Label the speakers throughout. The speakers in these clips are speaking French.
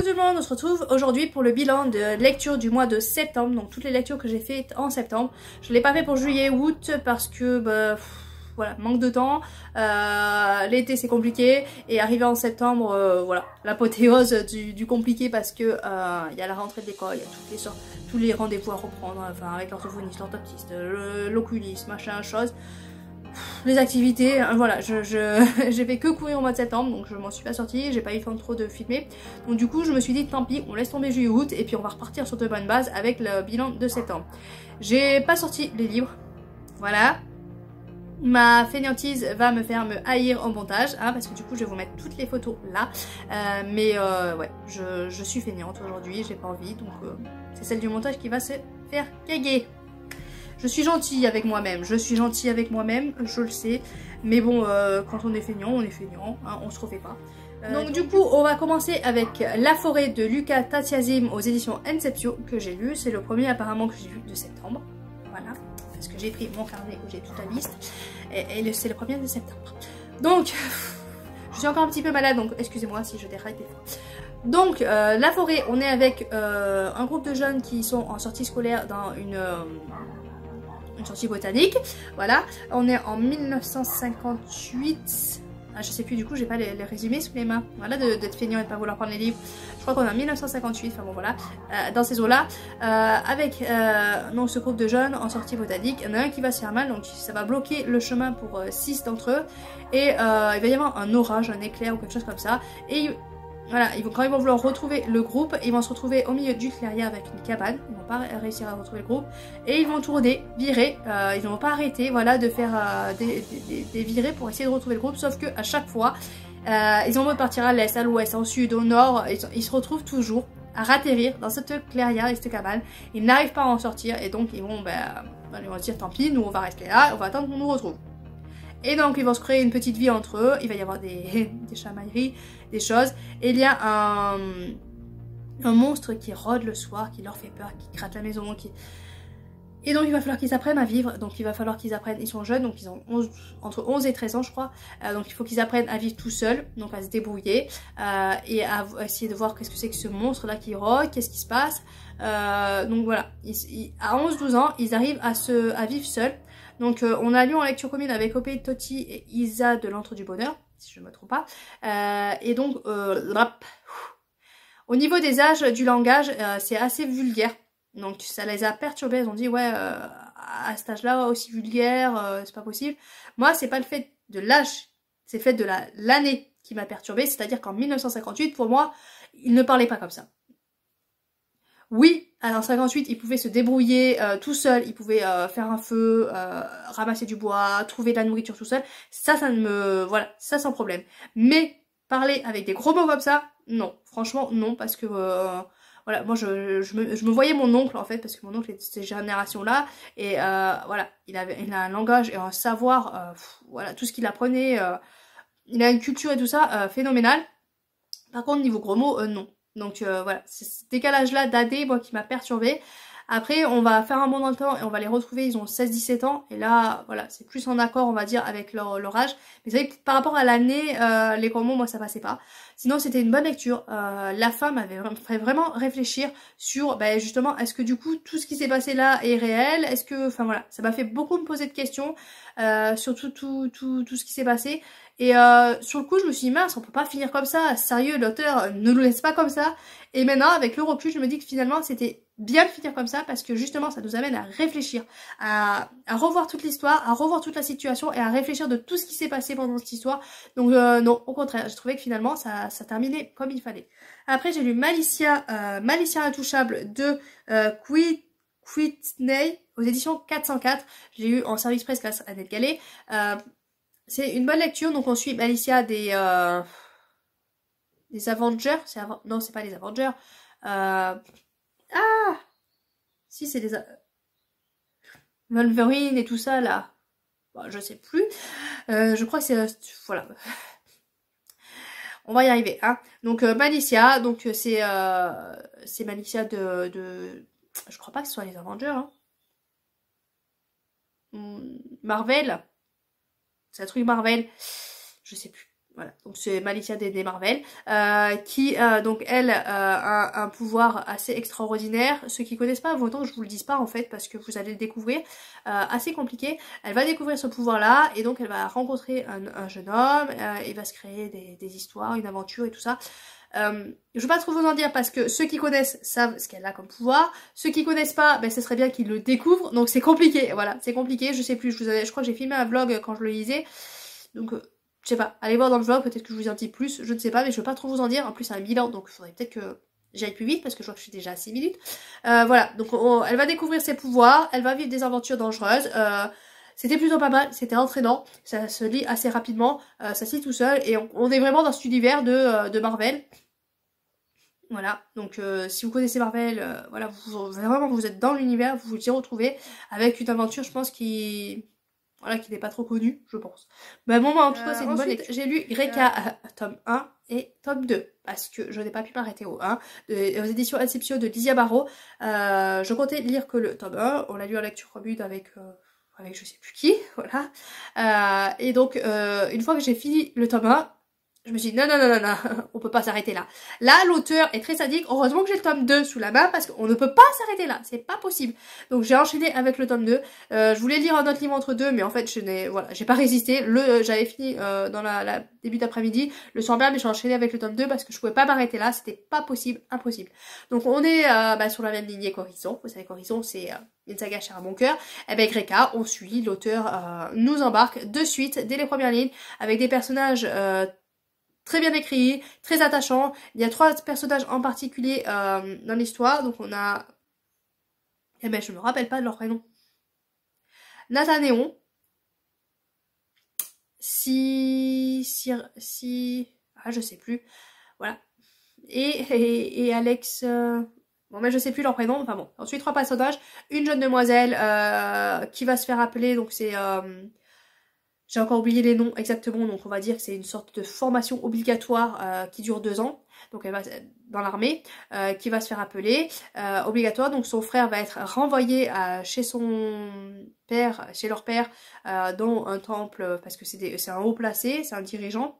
Speaker 1: Coucou tout le monde, on se retrouve aujourd'hui pour le bilan de lecture du mois de septembre. Donc toutes les lectures que j'ai faites en septembre. Je ne l'ai pas fait pour juillet, août parce que voilà, manque de temps. L'été c'est compliqué et arrivé en septembre, voilà, l'apothéose du compliqué parce que il y a la rentrée de l'école, il y a tous les rendez-vous à reprendre, enfin avec l'orthophoniste, l'orthoptiste, l'oculiste, machin, chose. Les activités, voilà, j'ai fait que courir au mois de septembre, donc je m'en suis pas sortie, j'ai pas eu le temps trop de filmer. Donc du coup, je me suis dit, tant pis, on laisse tomber juillet-août, et puis on va repartir sur de bonnes bases avec le bilan de septembre. J'ai pas sorti les livres, voilà. Ma fainéantise va me faire me haïr en montage, hein, parce que du coup, je vais vous mettre toutes les photos là. Ouais, je suis fainéante aujourd'hui, j'ai pas envie, donc c'est celle du montage qui va se faire caguer. Je suis gentille avec moi-même, je le sais. Mais bon, quand on est feignant, hein, on se refait pas. Donc du coup, on va commencer avec La forêt de Lucas Tatiazim aux éditions Inceptio que j'ai lu. C'est le premier apparemment que j'ai lu de septembre. Voilà, parce que j'ai pris mon carnet où j'ai toute la liste. Et c'est le premier de septembre. Donc, je suis encore un petit peu malade, donc excusez-moi si je déraille des fois. Donc, La forêt, on est avec un groupe de jeunes qui sont en sortie scolaire dans une sortie botanique, voilà, on est en 1958, je sais plus, du coup j'ai pas les résumés sous les mains, voilà, d'être feignant et de pas vouloir prendre les livres, je crois qu'on est en 1958, enfin bon voilà, dans ces eaux là, avec donc ce groupe de jeunes en sortie botanique, il y en a un qui va se faire mal, donc ça va bloquer le chemin pour 6 d'entre eux, et il va y avoir un orage, un éclair ou quelque chose comme ça, et voilà, quand ils vont vouloir retrouver le groupe, ils vont se retrouver au milieu du clairière avec une cabane, ils vont pas réussir à retrouver le groupe, et ils vont tourner, virer, ils vont pas arrêter, voilà, de faire des virées pour essayer de retrouver le groupe, sauf que à chaque fois, ils ont beau partir à l'est, à l'ouest, au sud, au nord, ils se retrouvent toujours à ratterrir dans cette clairière et cette cabane, ils n'arrivent pas à en sortir, et donc ils vont se dire tant pis, nous on va rester là, on va attendre qu'on nous retrouve. Et donc ils vont se créer une petite vie entre eux, il va y avoir des chamailleries, des choses, et il y a un monstre qui rôde le soir, qui leur fait peur, qui gratte la maison, et donc il va falloir qu'ils apprennent à vivre, donc il va falloir qu'ils apprennent, ils sont jeunes, donc ils ont entre 11 et 13 ans je crois, donc il faut qu'ils apprennent à vivre tout seuls, donc à se débrouiller, et à essayer de voir qu'est-ce que c'est que ce monstre là qui rôde, qu'est-ce qui se passe, donc voilà, à 11-12 ans, ils arrivent à vivre seuls. Donc on a lu en lecture commune avec Opé, Toti et Isa de l'Antre du Bonheur, si je ne me trompe pas. Et donc, au niveau des âges, du langage, c'est assez vulgaire. Donc ça les a perturbés, ils ont dit ouais, à cet âge-là, aussi vulgaire, c'est pas possible. Moi, c'est pas le fait de l'âge, c'est le fait de l'année qui m'a perturbée, c'est-à-dire qu'en 1958, pour moi, ils ne parlaient pas comme ça. Oui, en 58, il pouvait se débrouiller tout seul, il pouvait faire un feu, ramasser du bois, trouver de la nourriture tout seul. Ça ne me... Voilà, ça sans problème. Mais parler avec des gros mots comme ça, non. Franchement, non, parce que... voilà, moi je me voyais mon oncle en fait, parce que mon oncle est de cette génération-là, et voilà, il a un langage et un savoir, voilà, tout ce qu'il apprenait, il a une culture et tout ça, phénoménal. Par contre, niveau gros mots, non. Donc voilà, c'est ce décalage-là d'AD, moi, qui m'a perturbée. Après, on va faire un bond dans le temps et on va les retrouver, ils ont 16-17 ans. Et là, voilà, c'est plus en accord, on va dire, avec leur âge. Mais c'est vrai que par rapport à l'année, les gros mots, moi, ça passait pas. Sinon, c'était une bonne lecture. La femme avait fait vraiment réfléchir sur, justement, est-ce que du coup, tout ce qui s'est passé là est réel? Est-ce que, enfin voilà, ça m'a fait beaucoup me poser de questions sur tout ce qui s'est passé. Et sur le coup, je me suis dit, mince, on peut pas finir comme ça. Sérieux, l'auteur ne nous laisse pas comme ça. Et maintenant, avec le recul, je me dis que finalement, c'était bien de finir comme ça parce que justement, ça nous amène à réfléchir, à revoir toute l'histoire, à revoir toute la situation et à réfléchir de tout ce qui s'est passé pendant cette histoire. Donc non, au contraire, j'ai trouvé que finalement, ça terminait comme il fallait. Après, j'ai lu Malicia Intouchable de Whitney aux éditions 404. J'ai eu en service presse grâce à Annette Gallet. C'est une bonne lecture, donc on suit Malicia des Avengers, non c'est pas les Avengers, si c'est des Wolverine et tout ça là, bon, je sais plus, je crois que c'est, voilà, on va y arriver, hein. Donc Malicia, donc c'est Malicia de, je crois pas que ce soit les Avengers, hein. Marvel. C'est un truc Marvel, je sais plus. Voilà, donc c'est Malicia des Marvel, qui donc elle a un pouvoir assez extraordinaire. Ceux qui connaissent pas, autant que je vous le dise pas en fait, parce que vous allez le découvrir, assez compliqué. Elle va découvrir ce pouvoir-là, et donc elle va rencontrer un jeune homme, il va se créer des histoires, une aventure et tout ça. Je vais pas trop vous en dire parce que ceux qui connaissent savent ce qu'elle a comme pouvoir. Ceux qui connaissent pas, ben ce serait bien qu'ils le découvrent. Donc c'est compliqué, voilà, c'est compliqué. Je sais plus, je crois que j'ai filmé un vlog quand je le lisais. Donc je sais pas, allez voir dans le vlog, peut-être que je vous en dis plus, je ne sais pas, mais je veux pas trop vous en dire. En plus c'est un bilan, donc il faudrait peut-être que j'aille plus vite parce que je crois que je suis déjà à 6 minutes. Voilà, donc elle va découvrir ses pouvoirs, elle va vivre des aventures dangereuses. C'était plutôt pas mal, c'était entraînant, ça se lit assez rapidement, ça se lit tout seul, et on est vraiment dans cet univers de Marvel. Voilà, donc si vous connaissez Marvel, voilà, vraiment vous êtes dans l'univers, vous vous y retrouvez avec une aventure, je pense, qui n'est pas trop connue, je pense. Mais bon, moi, en tout cas, c'est une bonne lecture. J'ai lu Greka, tome 1 et tome 2, parce que je n'ai pas pu m'arrêter au 1, aux éditions Inception de Lizia Barrault. Je comptais lire que le tome 1, on l'a lu en lecture commune avec je sais plus qui, voilà. Et donc, une fois que j'ai fini le tome 1, je me suis dit non, on peut pas s'arrêter là. Là, l'auteur est très sadique. Heureusement que j'ai le tome 2 sous la main parce qu'on ne peut pas s'arrêter là. C'est pas possible. Donc j'ai enchaîné avec le tome 2. Je voulais lire un autre livre entre deux, mais en fait, j'ai pas résisté. J'avais fini dans la début d'après-midi. Le soir même, j'ai enchaîné avec le tome 2 parce que je pouvais pas m'arrêter là. C'était pas possible, impossible. Donc on est sur la même lignée qu'Horizon. Vous savez qu'Horizon, c'est une saga chère à mon cœur. Et ben Greka, on suit. L'auteur nous embarque de suite, dès les premières lignes, avec des personnages très bien écrit, très attachant. Il y a 3 personnages en particulier dans l'histoire. Donc on a... Eh ben je me rappelle pas de leur prénom. Nathanéon. Ah je sais plus. Voilà. Et Alex... Bon mais je sais plus leur prénom. Enfin bon. Ensuite 3 personnages. Une jeune demoiselle qui va se faire appeler. Donc c'est... J'ai encore oublié les noms exactement, donc on va dire que c'est une sorte de formation obligatoire qui dure 2 ans. Donc elle va dans l'armée, qui va se faire appeler, obligatoire. Donc son frère va être renvoyé chez son père, chez leur père, dans un temple, parce que c'est un haut placé, c'est un dirigeant.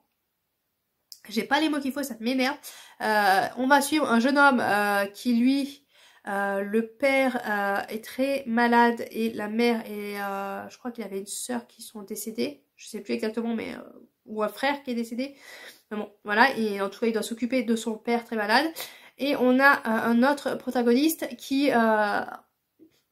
Speaker 1: J'ai pas les mots qu'il faut, ça m'énerve. On va suivre un jeune homme qui lui... le père est très malade et la mère est... je crois qu'il avait une sœur qui sont décédées. Je sais plus exactement, mais... ou un frère qui est décédé. Mais bon, voilà. Et en tout cas, il doit s'occuper de son père très malade. Et on a un autre protagoniste qui... bah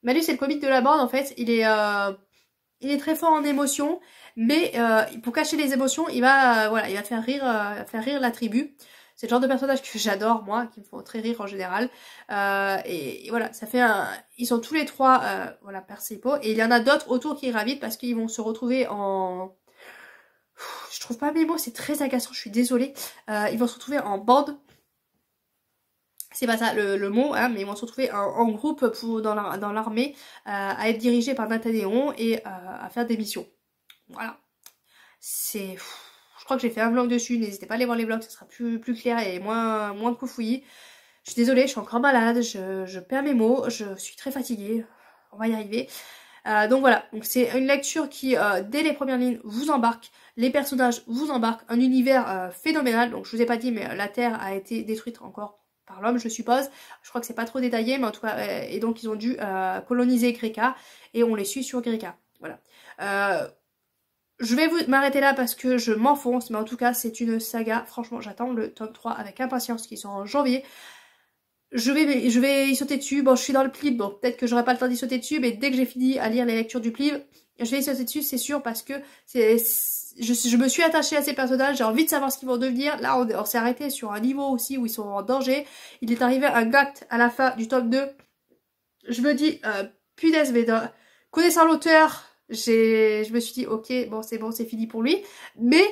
Speaker 1: lui, c'est le comique de la bande, en fait. Il est très fort en émotion. Mais pour cacher les émotions, il va faire rire la tribu. C'est le genre de personnage que j'adore, moi, qui me font très rire en général. Et voilà, ça fait un... Ils sont tous les 3, voilà, principaux. Et il y en a d'autres autour qui gravitent parce qu'ils vont se retrouver en... Je trouve pas mes mots, c'est très agaçant, je suis désolée. Ils vont se retrouver en bande. C'est pas ça le mot, hein, mais ils vont se retrouver en groupe dans l'armée, à être dirigés par Nathanéon et à faire des missions. Voilà. C'est... Je crois que j'ai fait un vlog dessus, n'hésitez pas à aller voir les vlogs, ça sera plus clair et moins cofouillis. Je suis désolée, je suis encore malade, je perds mes mots, je suis très fatiguée, on va y arriver. Donc voilà, donc c'est une lecture qui, dès les premières lignes, vous embarque, les personnages vous embarquent, un univers phénoménal. Donc je vous ai pas dit, mais la Terre a été détruite encore par l'homme, je suppose. Je crois que c'est pas trop détaillé, mais en tout cas, et donc ils ont dû coloniser Greka, et on les suit sur Greka. Voilà. Je vais m'arrêter là parce que je m'enfonce, mais en tout cas c'est une saga, franchement j'attends le tome 3 avec impatience qui sort en janvier. Je vais y sauter dessus, bon je suis dans le plib, bon peut-être que j'aurai pas le temps d'y sauter dessus, mais dès que j'ai fini à lire les lectures du plib, je vais y sauter dessus, c'est sûr, parce que je me suis attachée à ces personnages, j'ai envie de savoir ce qu'ils vont devenir. Là on s'est arrêté sur un niveau aussi où ils sont en danger. Il est arrivé un acte à la fin du tome 2, je me dis, punaise, mais connaissant l'auteur... Je me suis dit, ok, bon, c'est fini pour lui. Mais,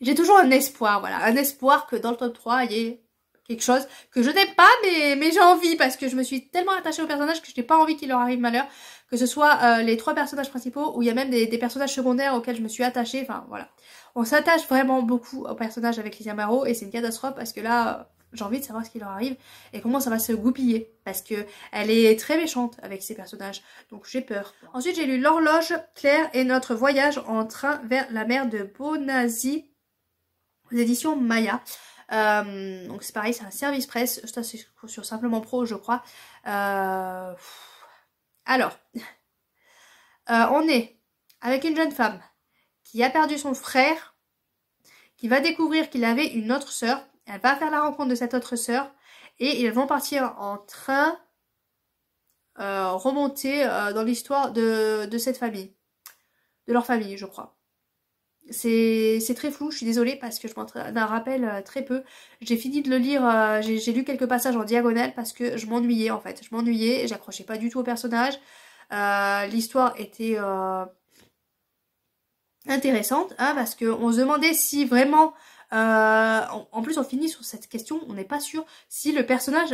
Speaker 1: j'ai toujours un espoir, voilà. Un espoir que dans le tome 3, il y ait quelque chose que je n'aime pas, mais j'ai envie. Parce que je me suis tellement attachée aux personnages que je n'ai pas envie qu'il leur arrive malheur. Que ce soit les 3 personnages principaux, ou il y a même des personnages secondaires auxquels je me suis attachée. Enfin, voilà. On s'attache vraiment beaucoup aux personnages avec Lizia Barrault. Et c'est une catastrophe parce que là... J'ai envie de savoir ce qui leur arrive et comment ça va se goupiller. Parce que elle est très méchante avec ses personnages. Donc j'ai peur. Ensuite j'ai lu L'Horloge Claire et notre voyage en train vers la mer de Bonazi. aux éditions Maya. Donc c'est pareil, c'est un service presse, ça c'est sur Simplement Pro je crois. Alors, on est avec une jeune femme qui a perdu son frère, qui va découvrir qu'il avait une autre sœur, elle va faire la rencontre de cette autre sœur, et ils vont partir en train remonter dans l'histoire de cette famille, de leur famille je crois. C'est très flou, je suis désolée parce que je m'en rappelle très peu. J'ai fini de le lire, j'ai lu quelques passages en diagonale parce que je m'ennuyais en fait. Je m'ennuyais, j'accrochais pas du tout au personnage. L'histoire était intéressante hein, parce qu'on se demandait si vraiment... en plus on finit sur cette question, on n'est pas sûr si le personnage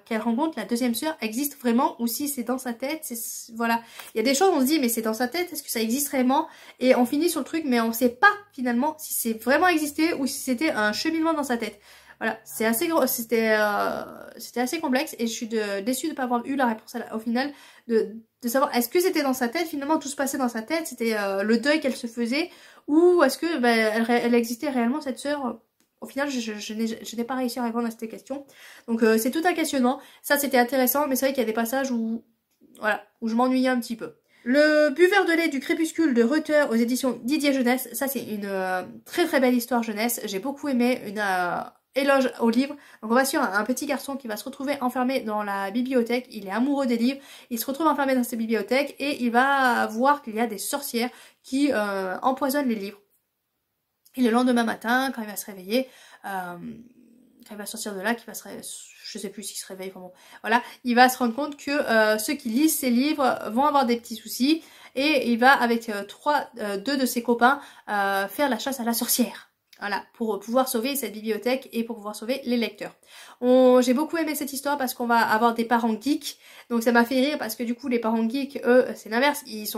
Speaker 1: qu'elle rencontre, la deuxième sœur, existe vraiment ou si c'est dans sa tête. Voilà, il y a des choses on se dit mais c'est dans sa tête, est-ce que ça existe vraiment? Et on finit sur le truc mais on sait pas finalement si c'est vraiment existé ou si c'était un cheminement dans sa tête. Voilà, c'est assez gros, c'était assez complexe et je suis déçue de ne pas avoir eu la réponse au final de savoir est-ce que c'était dans sa tête, finalement tout se passait dans sa tête, c'était le deuil qu'elle se faisait ou est-ce que elle existait réellement cette sœur. Au final je n'ai pas réussi à répondre à cette question. Donc c'est tout un questionnement, ça c'était intéressant mais c'est vrai qu'il y a des passages où, voilà, où je m'ennuyais un petit peu. Le buveur de lait du crépuscule de Reuter aux éditions Didier Jeunesse, ça c'est une très très belle histoire jeunesse, j'ai beaucoup aimé, une éloge au livre. Donc on va suivre un petit garçon qui va se retrouver enfermé dans la bibliothèque, il est amoureux des livres, il se retrouve enfermé dans cette bibliothèque et il va voir qu'il y a des sorcières qui empoisonnent les livres. Et le lendemain matin, quand il va se réveiller, quand il va sortir de là, je sais plus s'il se réveille, comment, voilà, il va se rendre compte que ceux qui lisent ces livres vont avoir des petits soucis et il va avec deux de ses copains faire la chasse à la sorcière. Voilà, pour pouvoir sauver cette bibliothèque et pour pouvoir sauver les lecteurs. J'ai beaucoup aimé cette histoire parce qu'on va avoir des parents geeks. Donc ça m'a fait rire parce que du coup les parents geeks, eux, c'est l'inverse. Ils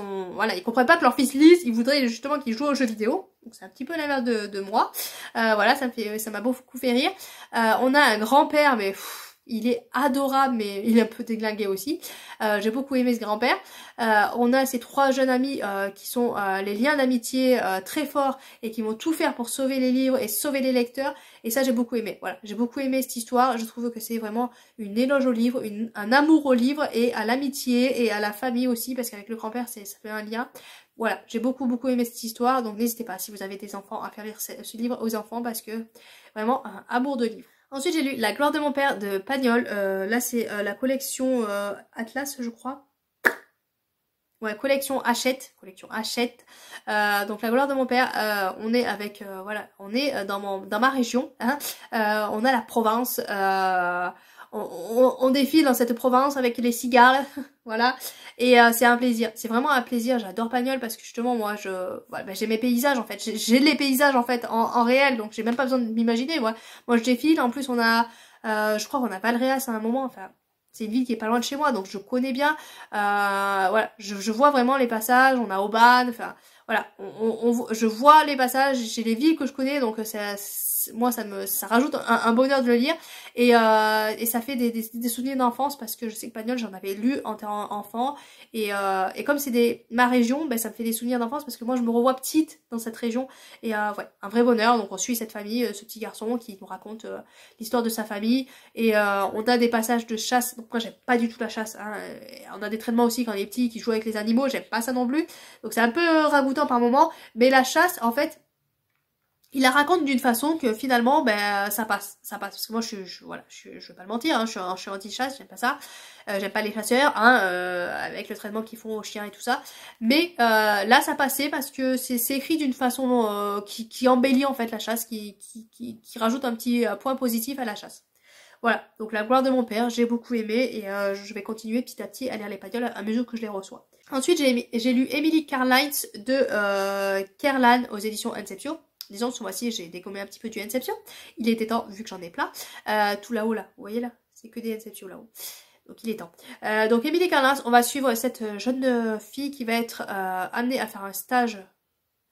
Speaker 1: comprennent pas que leur fils lise, ils voudraient justement qu'il joue aux jeux vidéo. Donc c'est un petit peu l'inverse de moi. Voilà, ça m'a beaucoup fait rire. On a un grand-père, mais... il est adorable mais il est un peu déglingué aussi. J'ai beaucoup aimé ce grand-père. On a ces trois jeunes amis qui sont les liens d'amitié très forts et qui vont tout faire pour sauver les livres et sauver les lecteurs. Et ça j'ai beaucoup aimé. Voilà, j'ai beaucoup aimé cette histoire. Je trouve que c'est vraiment une éloge au livre, un amour au livre et à l'amitié et à la famille aussi parce qu'avec le grand-père ça fait un lien. Voilà, j'ai beaucoup aimé cette histoire. Donc n'hésitez pas si vous avez des enfants à faire lire ce livre aux enfants parce que vraiment un amour de livre. Ensuite j'ai lu La gloire de mon père de Pagnol, là c'est la collection Atlas je crois. Ouais, collection Hachette. Donc La gloire de mon père, on est avec, voilà, on est dans ma région, hein. On a la Provence, on défile dans cette Provence avec les cigales, voilà, et c'est un plaisir, c'est vraiment un plaisir. J'adore Pagnol parce que justement moi j'ai mes paysages en fait, j'ai les paysages en fait en réel, donc j'ai même pas besoin de m'imaginer. Moi je défile, en plus on a, je crois qu'on a Valréas à un moment, enfin c'est une ville qui est pas loin de chez moi donc je connais bien, voilà, je vois vraiment les passages, on a Aubagne, enfin voilà, je vois les passages, j'ai les villes que je connais donc moi ça rajoute un bonheur de le lire et ça fait des souvenirs d'enfance parce que je sais que Pagnol j'en avais lu en tant qu'enfant et comme c'est ma région, ben ça me fait des souvenirs d'enfance parce que moi je me revois petite dans cette région et ouais, un vrai bonheur. Donc on suit cette famille, ce petit garçon qui nous raconte l'histoire de sa famille et on a des passages de chasse. Donc moi j'aime pas du tout la chasse, hein. On a des traitements aussi quand on est petit qui jouent avec les animaux, j'aime pas ça non plus, donc c'est un peu ragoûtant par moment, mais la chasse en fait il la raconte d'une façon que finalement ben ça passe parce que moi je vais pas le mentir, hein, je suis anti-chasse, j'aime pas ça, j'aime pas les chasseurs hein, avec le traitement qu'ils font aux chiens et tout ça, mais là ça passait parce que c'est écrit d'une façon qui embellit en fait la chasse, qui rajoute un petit point positif à la chasse. Voilà, donc La gloire de mon père, j'ai beaucoup aimé et je vais continuer petit à petit à lire les Pagnol à mesure que je les reçois. Ensuite j'ai lu Emily Carlines de Kerlan aux éditions Inception. Disons ce mois-ci j'ai dégommé un petit peu du Inception, il était temps vu que j'en ai plein. Tout là-haut là, vous voyez là, c'est que des Inception là-haut. Donc il est temps. Donc Emily Carlines, on va suivre cette jeune fille qui va être amenée à faire un stage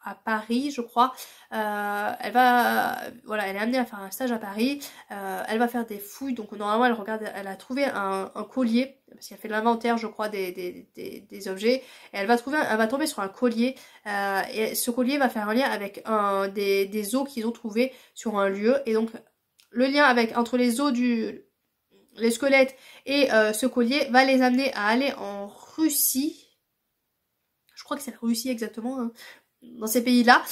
Speaker 1: à Paris, je crois. Elle va, voilà, elle est amenée à faire un stage à Paris. Elle va faire des fouilles, donc normalement elle regarde, elle a trouvé un collier, parce qu'elle fait de l'inventaire, je crois, des objets. Et elle va tomber sur un collier, et ce collier va faire un lien avec des os qu'ils ont trouvés sur un lieu. Et donc le lien entre les os les squelettes et ce collier va les amener à aller en Russie. Je crois que c'est la Russie exactement, hein, dans ces pays-là.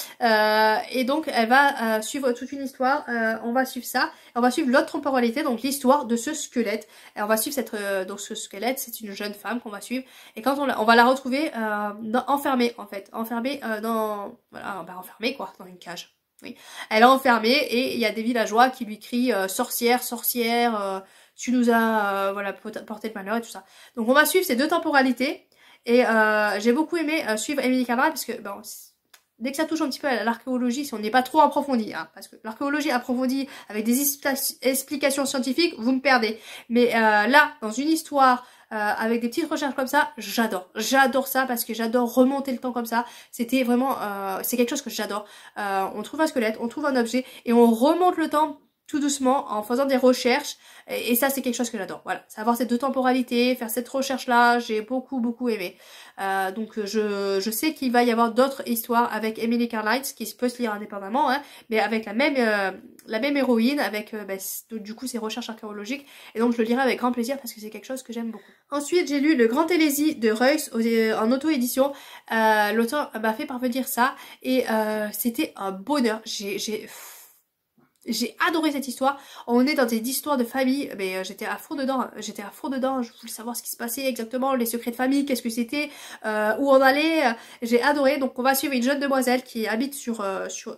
Speaker 1: Et donc elle va suivre toute une histoire. On va suivre ça. On va suivre l'autre temporalité, donc l'histoire de ce squelette. Et on va suivre donc ce squelette, c'est une jeune femme qu'on va suivre. Et quand on va la retrouver enfermée en fait, enfermée enfermée quoi, dans une cage. Oui. Elle est enfermée et il y a des villageois qui lui crient sorcière, sorcière, tu nous as voilà, porté le malheur et tout ça. Donc on va suivre ces deux temporalités. Et j'ai beaucoup aimé suivre Emily Cartwright parce que bon, dès que ça touche un petit peu à l'archéologie, si on n'est pas trop approfondi, hein, parce que l'archéologie approfondie avec des explications scientifiques, vous me perdez. Mais là, dans une histoire avec des petites recherches comme ça, j'adore ça parce que j'adore remonter le temps comme ça. C'était vraiment, c'est quelque chose que j'adore. On trouve un squelette, on trouve un objet et on remonte le temps tout doucement en faisant des recherches, et ça c'est quelque chose que j'adore. Voilà, savoir ces deux temporalités, faire cette recherche là, j'ai beaucoup aimé. Donc je sais qu'il va y avoir d'autres histoires avec Emily Cartwright qui peut se lire indépendamment, hein, mais avec la même héroïne, avec du coup ses recherches archéologiques, et donc je le lirai avec grand plaisir parce que c'est quelque chose que j'aime beaucoup. Ensuite j'ai lu Le Grand Hérésie de Reuss en auto-édition. L'auteur m'a fait parvenir ça et c'était un bonheur. J'ai adoré cette histoire. On est dans des histoires de famille, mais j'étais à fond dedans. Je voulais savoir ce qui se passait exactement, les secrets de famille, qu'est-ce que c'était, où on allait. J'ai adoré. Donc on va suivre une jeune demoiselle qui habite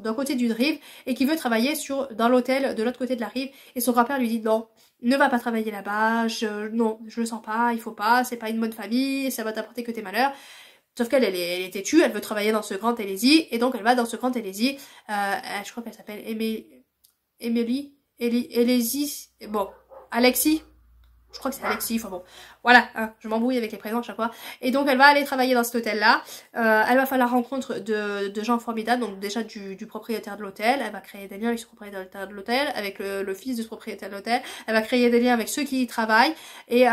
Speaker 1: d'un côté d'une rive et qui veut travailler dans l'hôtel de l'autre côté de la rive. Et son grand-père lui dit non, ne va pas travailler là-bas. Non, je le sens pas, il faut pas, c'est pas une bonne famille, ça va t'apporter que tes malheurs. Sauf qu'elle est têtue, elle veut travailler dans ce Grand Hérésie, et donc elle va dans ce Grand Hérésie. Je crois qu'elle s'appelle Alexis, je crois que c'est Alexis, enfin bon, voilà, hein, je m'embrouille avec les prénoms à chaque fois. Et donc elle va aller travailler dans cet hôtel-là, elle va faire la rencontre de gens formidables, donc déjà du propriétaire de l'hôtel, elle va créer des liens avec ce propriétaire de l'hôtel, avec le fils de ce propriétaire de l'hôtel, elle va créer des liens avec ceux qui y travaillent, et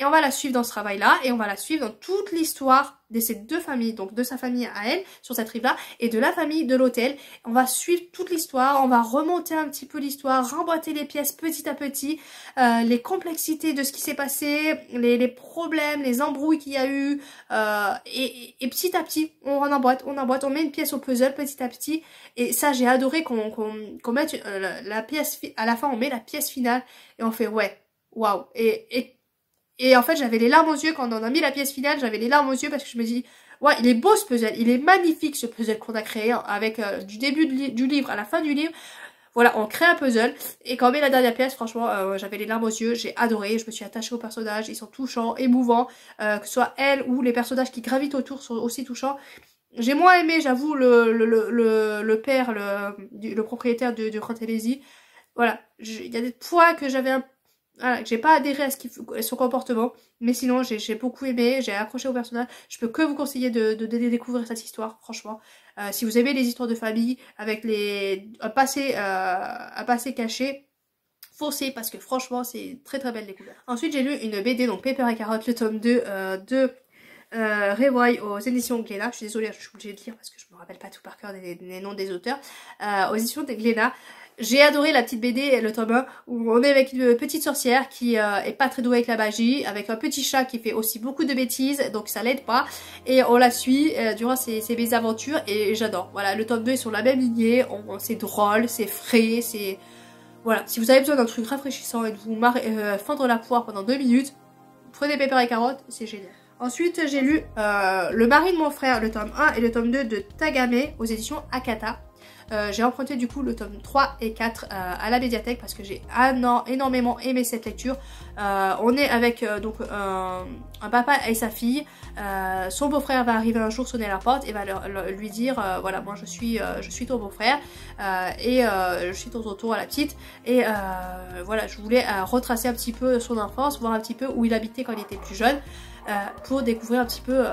Speaker 1: on va la suivre dans ce travail-là, et on va la suivre dans toute l'histoire de ces deux familles, donc de sa famille à elle, sur cette rive-là, et de la famille de l'hôtel. On va suivre toute l'histoire, on va remonter un petit peu l'histoire, remboîter les pièces petit à petit, les complexités de ce qui s'est passé, les problèmes, les embrouilles qu'il y a eu, et petit à petit, on emboîte, on met une pièce au puzzle petit à petit, et ça j'ai adoré qu'on mette la pièce, à la fin on met la pièce finale, et on fait ouais, waouh, et en fait, j'avais les larmes aux yeux quand on a mis la pièce finale, j'avais les larmes aux yeux parce que je me dis, ouais, il est beau ce puzzle, il est magnifique ce puzzle qu'on a créé avec du début du livre à la fin du livre. Voilà, on crée un puzzle et quand on met la dernière pièce, franchement, j'avais les larmes aux yeux, j'ai adoré, je me suis attachée aux personnages, ils sont touchants, émouvants, que ce soit elle ou les personnages qui gravitent autour sont aussi touchants. J'ai moins aimé, j'avoue, le père, le propriétaire de Grand Hérésie. Voilà, il y a des points que voilà, j'ai pas adhéré à son comportement, mais sinon j'ai beaucoup aimé, j'ai accroché au personnage. Je peux que vous conseiller de découvrir cette histoire, franchement. Si vous aimez les histoires de famille avec un passé caché, foncez parce que franchement c'est une très belle découverte. Ensuite j'ai lu une BD, donc Pepper et Carotte, le tome 2 de Revoy aux éditions Glénat. Je suis désolée, je suis obligée de lire parce que je me rappelle pas tout par cœur des noms des auteurs. Aux éditions de Glénat. J'ai adoré la petite BD, le tome 1, où on est avec une petite sorcière qui est pas très douée avec la magie, avec un petit chat qui fait aussi beaucoup de bêtises, donc ça l'aide pas. Et on la suit durant ses mésaventures et j'adore. Voilà, le tome 2 est sur la même lignée, c'est drôle, c'est frais, c'est... Voilà, si vous avez besoin d'un truc rafraîchissant et de vous fendre la poire pendant 2 minutes, prenez Pepper et Carotte, c'est génial. Ensuite, j'ai lu Le mari de mon frère, le tome 1 et le tome 2 de Tagame aux éditions Akata. J'ai emprunté du coup le tome 3 et 4 à la médiathèque parce que j'ai énormément aimé cette lecture. On est avec donc un papa et sa fille. Son beau-frère va arriver un jour sonner à la porte et va lui dire voilà, moi je suis ton beau-frère et je suis ton tonton à la petite. Et voilà, je voulais retracer un petit peu son enfance, voir un petit peu où il habitait quand il était plus jeune pour découvrir un petit peu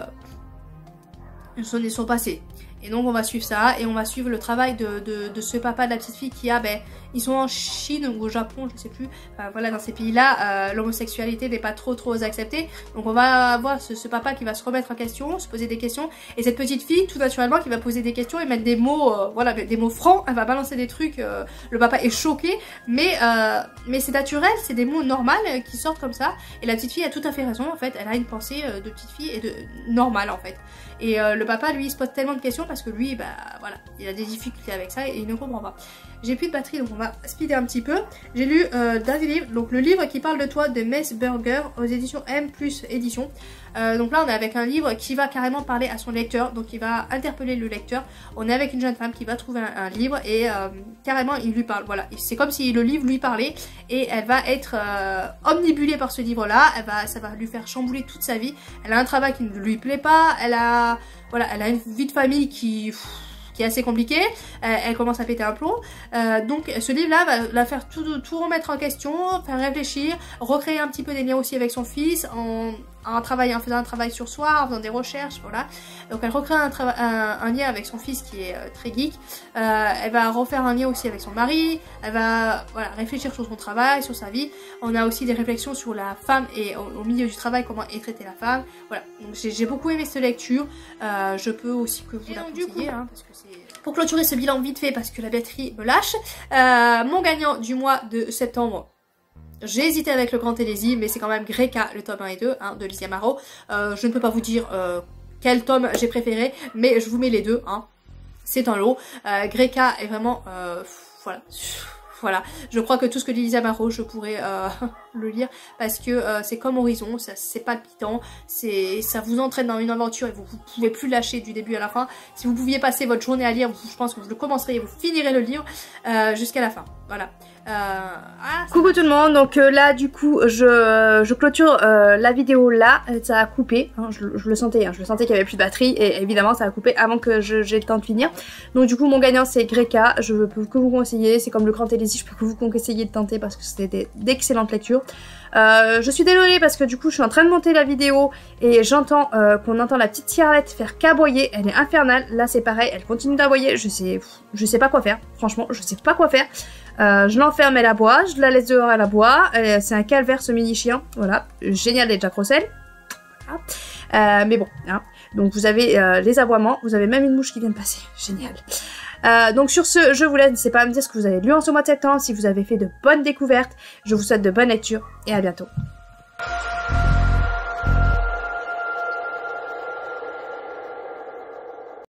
Speaker 1: son passé. Et donc on va suivre ça et on va suivre le travail de ce papa de la petite fille qui a, ben, ils sont en Chine ou au Japon, je sais plus, enfin, voilà, dans ces pays-là, l'homosexualité n'est pas trop acceptée. Donc on va avoir ce papa qui va se remettre en question, se poser des questions, et cette petite fille, tout naturellement, qui va poser des questions et mettre des mots, voilà, des mots francs, elle va balancer des trucs, le papa est choqué, mais c'est naturel, c'est des mots normaux qui sortent comme ça, et la petite fille a tout à fait raison, en fait, elle a une pensée de petite fille et de normale, en fait. Et le papa, lui, il se pose tellement de questions parce que lui, bah voilà, il a des difficultés avec ça et il ne comprend pas. J'ai plus de batterie, donc on va speeder un petit peu. J'ai lu dernier livre, donc le livre qui parle de toi de Meisberger aux éditions M+ édition. Donc là, on est avec un livre qui va carrément parler à son lecteur, donc il va interpeller le lecteur. On est avec une jeune femme qui va trouver un livre et carrément il lui parle. Voilà, c'est comme si le livre lui parlait et elle va être omnibulée par ce livre-là. Ça va lui faire chambouler toute sa vie. Elle a un travail qui ne lui plaît pas. Elle a une vie de famille qui est assez compliquée, elle commence à péter un plomb, donc ce livre-là va la faire tout remettre en question, faire réfléchir, recréer un petit peu des liens aussi avec son fils, en faisant un travail sur soi, en faisant des recherches, voilà. Donc elle recrée un lien avec son fils qui est très geek, elle va refaire un lien aussi avec son mari, elle va réfléchir sur son travail, sur sa vie. On a aussi des réflexions sur la femme et au milieu du travail, comment est traitée la femme, voilà. Donc j'ai beaucoup aimé cette lecture, je peux aussi que vous la conseiller, hein, parce que c'est... Pour clôturer ce bilan vite fait, parce que la batterie me lâche, mon gagnant du mois de septembre, j'ai hésité avec le Grand Télésie, mais c'est quand même Greka, le tome 1 et 2, hein, de Lizy Amaro. Je ne peux pas vous dire quel tome j'ai préféré, mais je vous mets les deux, hein. C'est un lot. Greka est vraiment... Voilà, je crois que tout ce que dit Lizy Amaro, je pourrais le lire parce que c'est comme Horizon, c'est palpitant, ça vous entraîne dans une aventure et vous pouvez plus lâcher du début à la fin. Si vous pouviez passer votre journée à lire, je pense que vous le commencerez et vous finirez le livre jusqu'à la fin. Voilà. Coucou tout le monde, donc là du coup je clôture la vidéo là, ça a coupé, hein, je le sentais, hein, je le sentais qu'il y avait plus de batterie et évidemment ça a coupé avant que j'ai le temps de finir. Donc du coup mon gagnant c'est Greka, je peux que vous conseiller, c'est comme le Grand Télésie, je peux que vous conseiller de tenter parce que c'était d'excellentes lectures. Je suis désolée parce que du coup je suis en train de monter la vidéo et j'entends qu'on entend la petite Scarlett faire qu'aboyer, elle est infernale, là c'est pareil, elle continue d'aboyer, je sais pas quoi faire, franchement je sais pas quoi faire. Je l'enferme, elle aboie, je la laisse dehors, elle aboie, c'est un calvaire ce mini chien, voilà, génial les Jack Russell. Voilà. Mais bon, hein. Donc vous avez les aboiements, vous avez même une mouche qui vient de passer, génial. Donc sur ce, je vous laisse, n'hésitez pas à me dire ce que vous avez lu en ce mois de septembre, si vous avez fait de bonnes découvertes, je vous souhaite de bonnes lectures et à bientôt.